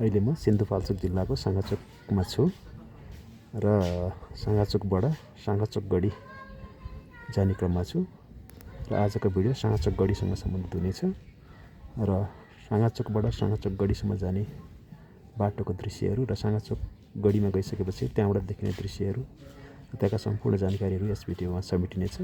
अहिले म सिन्धुपाल्चोक जिल्लाको साँगाचोकमा छु र साँगाचोकबाट साँगाचोक गढी जाने क्रममा छु र आजको भिडियो साँगाचोक गढीसँग सम्बन्धित हुनेछ र साँगाचोकबाट साँगाचोक गढीसम्म जाने बाटोको दृश्यहरू र साँगाचोक गढीमा गइसकेपछि त्यहाँबाट देखिने दृश्यहरू र त्यहाँका सम्पूर्ण जानकारीहरू यस भिडियोमा समेटिनेछ।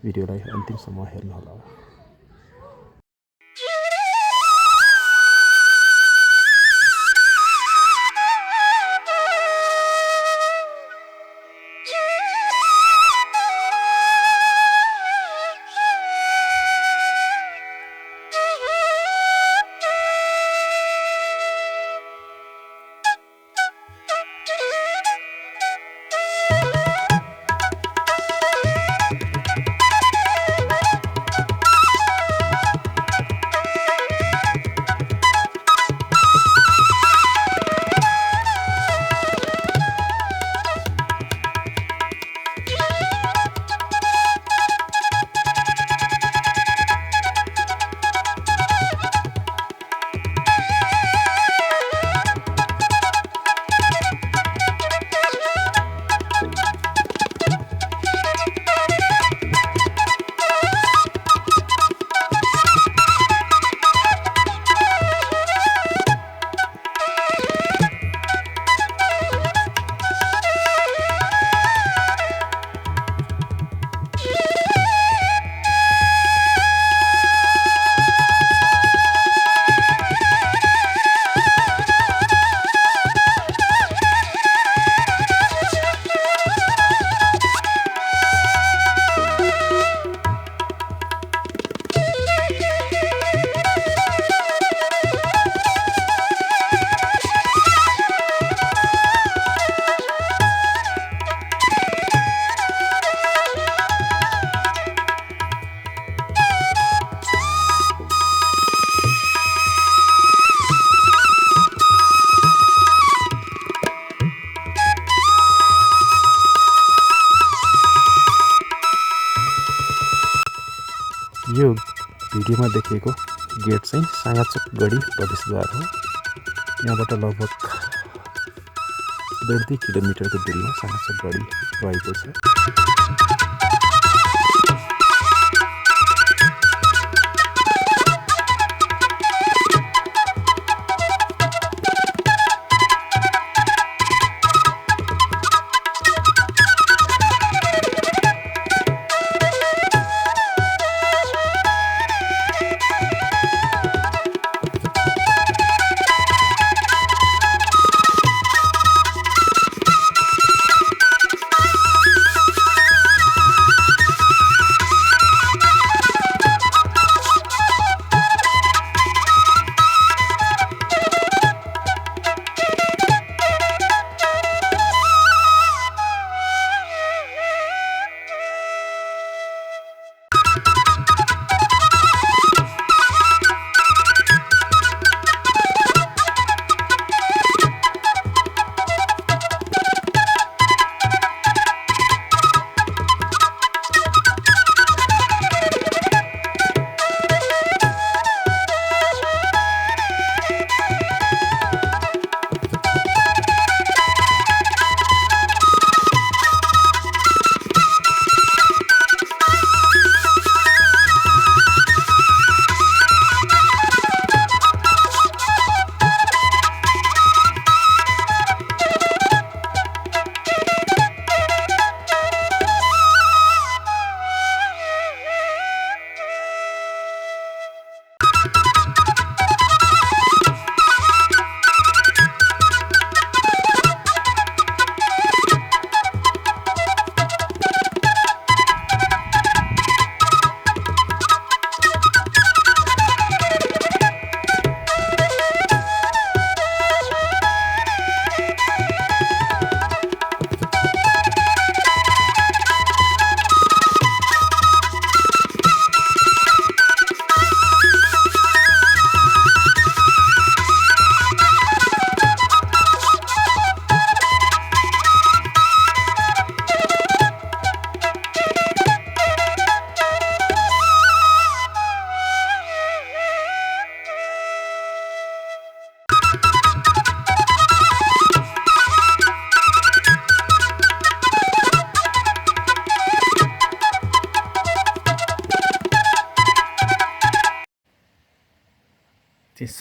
भिडियोलाई अन्तिमसम्म हेर्नुहोला। यो भिडियोमा देखिएको गेट चाहिँ साँगाचोक गढी प्रवेशद्वार हो। यहाँबाट लगभग 1.5 किलोमिटरको दूरीमा साँगाचोक गढी रहेको छ।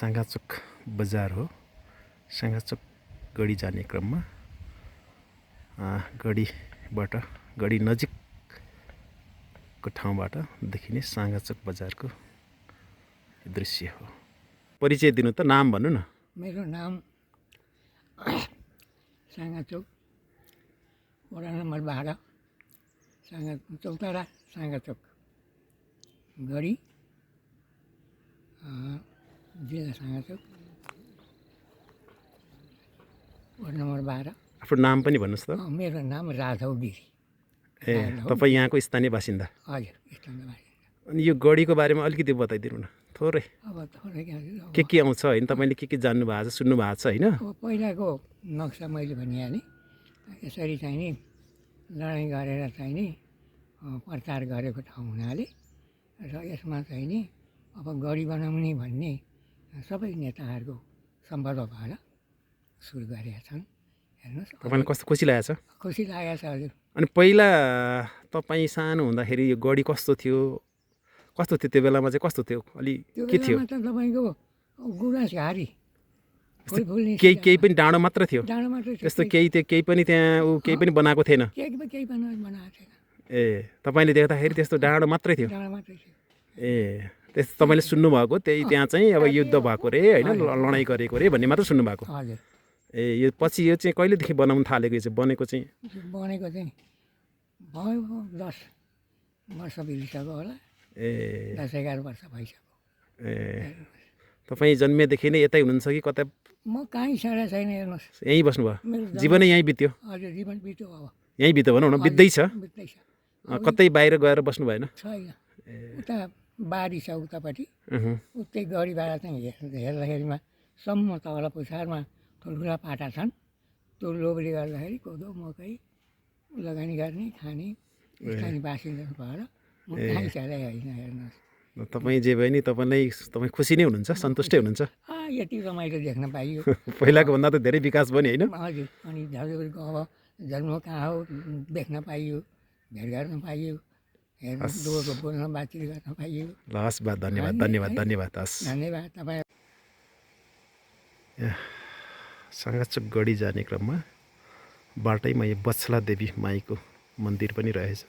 साँगाचोक बजार हो। साँगाचोक गढी जाने क्रममा गढी नजिकको ठाउँबाट देखिने साँगाचोक बजारको दृश्य हो। परिचय दिनु त, नाम भन्नु न। मेरो नाम साँगाचोक, वडा नम्बर 12, चौतारा साँगाचोक, गढी, जिल्ला साँगाचोक, वडा नम्बर 12। आफ्नो नाम पनि भन्नुहोस् त। मेरो नाम राघव गिरी। ए, तपाईँ यहाँको स्थानीय बासिन्दा? हजुर, स्थानीय बासिन्दा। अनि यो गढीको बारेमा अलिकति बताइदिनु न, थोरै। अब थोरै के आउँछ होइन, तपाईँले के जान्नु भएको छ, सुन्नु भएको छ होइन? अब पहिलाको नक्सा मैले भनिहालेँ। यसरी चाहिँ नि लडाइँ गरेर चाहिँ नि प्रचार गरेको ठाउँ हुनाले र यसमा चाहिँ नि अब गढी बनाउने भन्ने सबै नेताहरूको सम्बन्ध भएर सुरु गरेका छन्। हेर्नुहोस्, तपाईँलाई कस्तो खुसी लागेको छ? खुसी लागेको छ हजुर। अनि पहिला तपाईँ सानो हुँदाखेरि यो गढी कस्तो थियो त्यो बेलामा चाहिँ कस्तो थियो, अलि के थियो? त्यो बेलामा त तपाईँको गुराँस घारी, केही पनि डाँडो मात्र थियो? डाँडो मात्र थियो। त्यस्तो केही पनि त्यहाँ केही पनि बनाएको थिएन? केही बनाएको थिएन। ए, तपाईँले देख्दाखेरि त्यस्तो डाँडो मात्रै थियो? डाँडो मात्रै थियो। ए, त्यस्तो तपाईँले सुन्नुभएको त्यहाँ चाहिँ अब युद्ध भएको रे होइन, लडाइँ गरेको रे भन्ने मात्र सुन्नुभएको? हजुर। ए, यो पछि यो चाहिँ कहिलेदेखि बनाउनु थालेको? यो चाहिँ बनेको चाहिँ भयो 10 वर्ष बितिसक्यो होला। ए, 10-11 वर्ष भइसक्यो। ए, तपाईँ जन्मेदेखि नै यतै हुनुहुन्छ कि कतै? म कहीँ छाडा छैन। हेर्नुहोस्, यहीँ बस्नुभयो? जीवनै यहीँ बित्यो? हजुर, जीवन बित्यो। अब यहीँ बित्यो भनौँ न, बित्दैछ? बित्दैछ। कतै बाहिर गएर बस्नु भएन? छैन। उता बारी छ उतापट्टि, उतै गढीबाट चाहिँ हेर्दाखेरिमा सम्म तल पुछारमा ठुल्ठुला पाटा छन्। त्यो लोभले गर्दाखेरि कोदो मकै लगानी गर्ने खाने स्थानीय बासिन्दा भएर म कहीँ छाडा होइन। हेर्नुहोस्, तपाईँ जे भयो नि, तपाईँ खुसी नै हुनुहुन्छ, सन्तुष्टै हुनुहुन्छ? यति रमाइलो देख्न पाइयो। पहिलाको भन्दा त धेरै विकास भयो नि होइन? हजुर। अनि दाजुभाइको अब जन्म कहाँ हो देख्न पाइयो, भेट गर्न पाइयो, हेर्नु डोको बोल्न बातचित गर्न पाइयो। ल, हस् बा, धन्यवाद। हस्, धन्यवाद तपाईँ। साँगाचोक गढी जाने क्रममा बाटैमा यो बछला देवी माईको मन्दिर पनि रहेछ।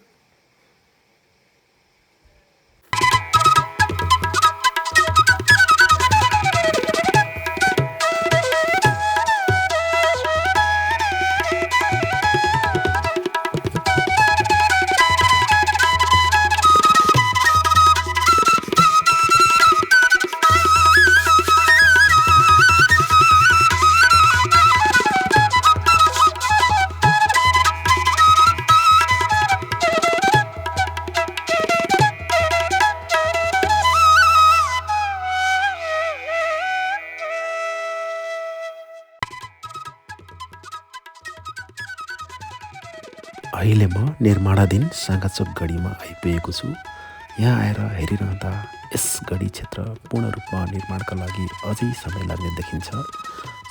अहिले म निर्माणाधीन साँगाचोक गढीमा आइपुगेको छु। यहाँ आएर हेरिरहँदा यस गढी क्षेत्र पूर्ण रूपमा निर्माणका लागि अझै समय लाग्ने देखिन्छ।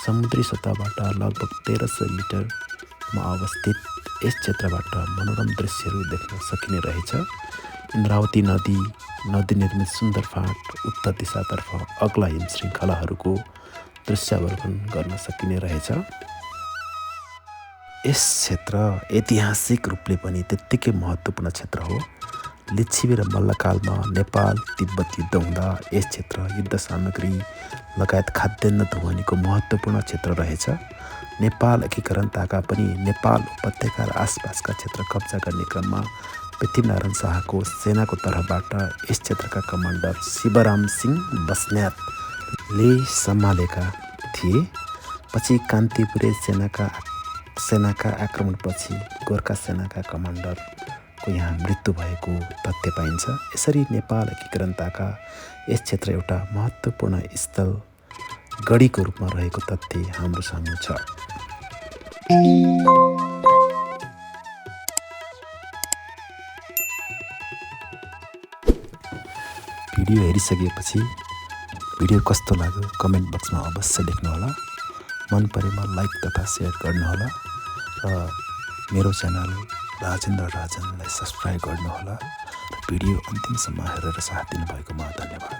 समुद्री सतहबाट लगभग 1300 मिटरमा अवस्थित यस क्षेत्रबाट मनोरम दृश्यहरू देख्न सकिने रहेछ। इन्द्रावती नदी निर्मित सुन्दर फाँट, उत्तर दिशातर्फ अग्ला हिम श्रृङ्खलाहरूको दृश्यावलोकन गर्न सकिने रहेछ। यस क्षेत्र ऐतिहासिक रूपले पनि त्यत्तिकै महत्त्वपूर्ण क्षेत्र हो। लिच्छवी र मल्लकालमा नेपाल तिब्बत युद्ध हुँदा यस क्षेत्र युद्ध सामग्री लगायत खाद्यान्न ढुवानीको महत्त्वपूर्ण क्षेत्र रहेछ। नेपाल एकीकरण ताका पनि नेपाल उपत्यका र आसपासका क्षेत्र कब्जा गर्ने क्रममा पृथ्वीनारायण शाहको सेनाको तर्फबाट यस क्षेत्रका कमान्डर शिवराम सिंह बस्नेतले सम्हालेका थिए। पछि कान्तिपुरे सेनाका आक्रमणपछि गोर्खा सेनाका कमान्डरको यहाँ मृत्यु भएको तथ्य पाइन्छ। यसरी नेपाल एकीकरण ताका यस क्षेत्र एउटा महत्त्वपूर्ण स्थल गढीको रूपमा रहेको तथ्य हाम्रो सामु छ। भिडियो हेरिसकेपछि भिडियो कस्तो लाग्यो कमेन्ट बक्समा अवश्य लेख्नुहोला। मन परेमा लाइक तथा सेयर गर्नुहोला र मेरो च्यानल राजेन्द्र राजनलाई सब्सक्राइब गर्नुहोला। भिडियो अन्तिमसम्म हेरेर साथ दिनुभएकोमा धन्यवाद।